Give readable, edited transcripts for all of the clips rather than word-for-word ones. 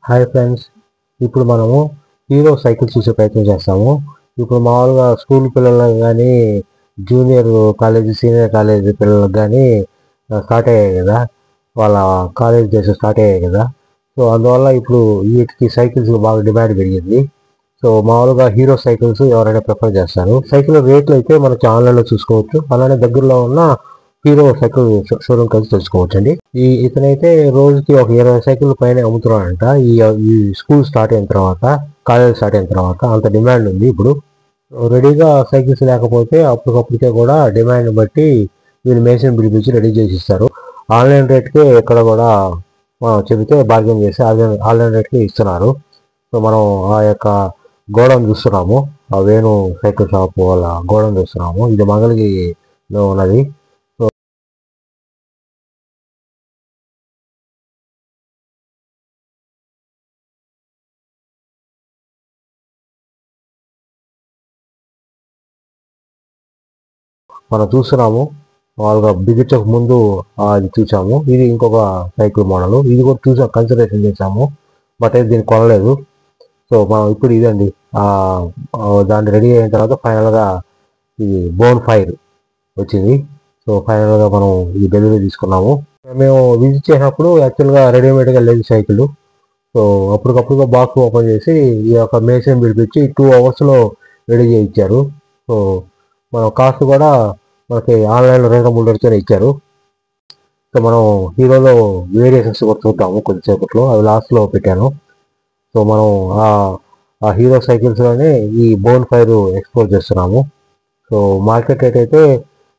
Hi friends, ఇప్పుడు మనము hero cycle చూసే ప్రయత్నం చేస్తాము. ఇప్పుడు మామూలుగా స్కూల్ పిల్లలకు కానీ, జూనియర్ కాలేజీ, సీనియర్ కాలేజీ పిల్లలకు కానీ స్టార్ట్ అయ్యాయి కదా, వాళ్ళ కాలేజ్ డేస్ స్టార్ట్ అయ్యాయి కదా. సో అందువల్ల ఇప్పుడు వీటికి సైకిల్స్ బాగా డిమాండ్ పెరిగింది. సో మామూలుగా హీరో సైకిల్స్ ఎవరైనా ప్రిఫర్ చేస్తారు. సైకిల్ రేట్లు అయితే మనకి ఆన్లైన్లో చూసుకోవచ్చు, అలానే దగ్గరలో ఉన్న హీరో సైకిల్ షోరూమ్ కలిసి తెలుసుకోవచ్చు అండి. ఇతనైతే రోజుకి ఒక 20 సైకిల్ పైన అమ్ముతున్నాడంట. ఈ స్కూల్ స్టార్ట్ అయిన తర్వాత, కాలేజ్ స్టార్ట్ అయిన తర్వాత అంత డిమాండ్ ఉంది. ఇప్పుడు రెడీగా సైకిల్స్ లేకపోతే అప్పటికప్పటికే కూడా డిమాండ్ బట్టి వీళ్ళు మేషన్ పిలిపించి రెడీ చేసి ఇస్తారు. ఆన్లైన్ రేట్కే ఎక్కడ కూడా చెబితే బార్గెన్ చేసి ఆన్లైన్ రేట్కి ఇస్తున్నారు. సో మనం ఆ యొక్క గోడౌన్ చూస్తున్నాము, ఆ వేణు సైకిల్ షాప్ వాళ్ళ గోడౌన్ చూస్తున్నాము. ఇది మంగళగిరిలో ఉన్నది. మనం చూస్తున్నాము వాళ్ళగా బిగించక ముందు అది చూసాము. ఇది ఇంకొక సైకిల్ మోడల్, ఇది కూడా చూసాం, కన్సిడరేషన్ చేసాము, బట్ అయితే దీన్ని కొనలేదు. సో మనం ఇప్పుడు ఇదండి దాన్ని రెడీ అయిన తర్వాత ఫైనల్గా ఇది బోన్ ఫైర్ వచ్చింది. సో ఫైనల్గా మనం ఈ డెలివరీ తీసుకున్నాము. మేము విజిట్ చేసినప్పుడు యాక్చువల్గా రెడీమేడ్గా లేదు సైకిల్. సో అప్పటికప్పుడు బాక్స్ ఓపెన్ చేసి ఈ యొక్క మేషన్ పిలిపించి 2 అవర్స్లో రెడీ చేయించారు. సో మన కాస్ట్ కూడా మనకి ఆన్లైన్లో రీజనబుల్ రేట్తోనే ఇచ్చారు. సో మనం హీరోలో వేరియేషన్స్ కూడా చూద్దాము కొద్దిసేపట్లో, అవి లాస్ట్లో పెట్టాను. సో మనం ఆ హీరో సైకిల్స్లోనే ఈ బోన్ ఫైర్ ఎక్స్ప్లోర్ చేస్తున్నాము. సో మార్కెట్ రేట్ అయితే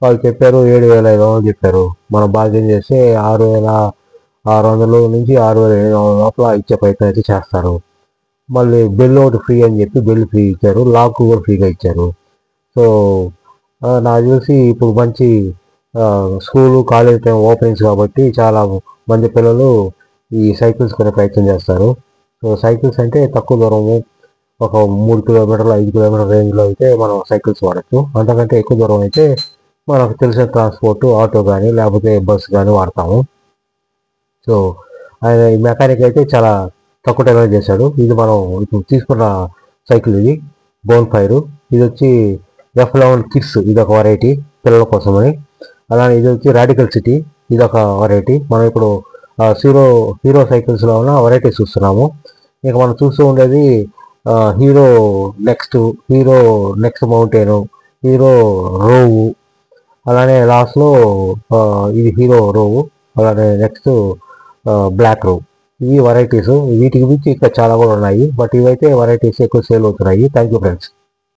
వాళ్ళు చెప్పారు 7,500 చెప్పారు. మనం బార్గెన్ చేస్తే 6,600 నుంచి 6,700 లోపల ఇచ్చే ప్రయత్నం అయితే చేస్తారు. మళ్ళీ బెల్ ఒకటి ఫ్రీ అని చెప్పి బెల్ ఫ్రీ ఇచ్చారు, లాక్ కూడా ఫ్రీగా ఇచ్చారు. సో నాకు తెలిసి ఇప్పుడు మంచి స్కూలు కాలేజ్ టైం ఓపెనింగ్స్ కాబట్టి చాలా మంది పిల్లలు ఈ సైకిల్స్ కొనే ప్రయత్నం చేస్తారు. సో సైకిల్స్ అంటే తక్కువ దూరము, ఒక 3 కిలోమీటర్లు 5 కిలోమీటర్ల రేంజ్లో అయితే మనం సైకిల్స్ వాడచ్చు. అంతకంటే ఎక్కువ దూరం అయితే మనకు తెలిసిన ట్రాన్స్పోర్ట్ ఆటో కానీ లేకపోతే బస్సు కానీ వాడతాము. సో ఆయన ఈ మెకానిక్ అయితే చాలా తక్కువ టైంలో చేశాడు. ఇది మనం ఇప్పుడు తీసుకున్న సైకిల్, ఇది బోన్ ఫైర్. ఇది వచ్చి F11 కిడ్స్, ఇది ఒక వెరైటీ పిల్లల కోసమని. అలానే ఇది వచ్చి రాడికల్ సిటీ, ఇది ఒక వెరైటీ. మనం ఇప్పుడు హీరో సైకిల్స్లో ఉన్న వెరైటీస్ చూస్తున్నాము. ఇక మనం చూస్తూ ఉండేది హీరో నెక్స్ట్ మౌంటైన్, హీరో రోవు, అలానే లాస్ట్లో ఇది హీరో రోవు, అలానే నెక్స్ట్ బ్లాక్ రోవ్. ఇవి వెరైటీస్. వీటికి మించి ఇంకా చాలా కూడా ఉన్నాయి, బట్ ఇవైతే వెరైటీస్ ఎక్కువ సేల్ అవుతున్నాయి. Thank you friends.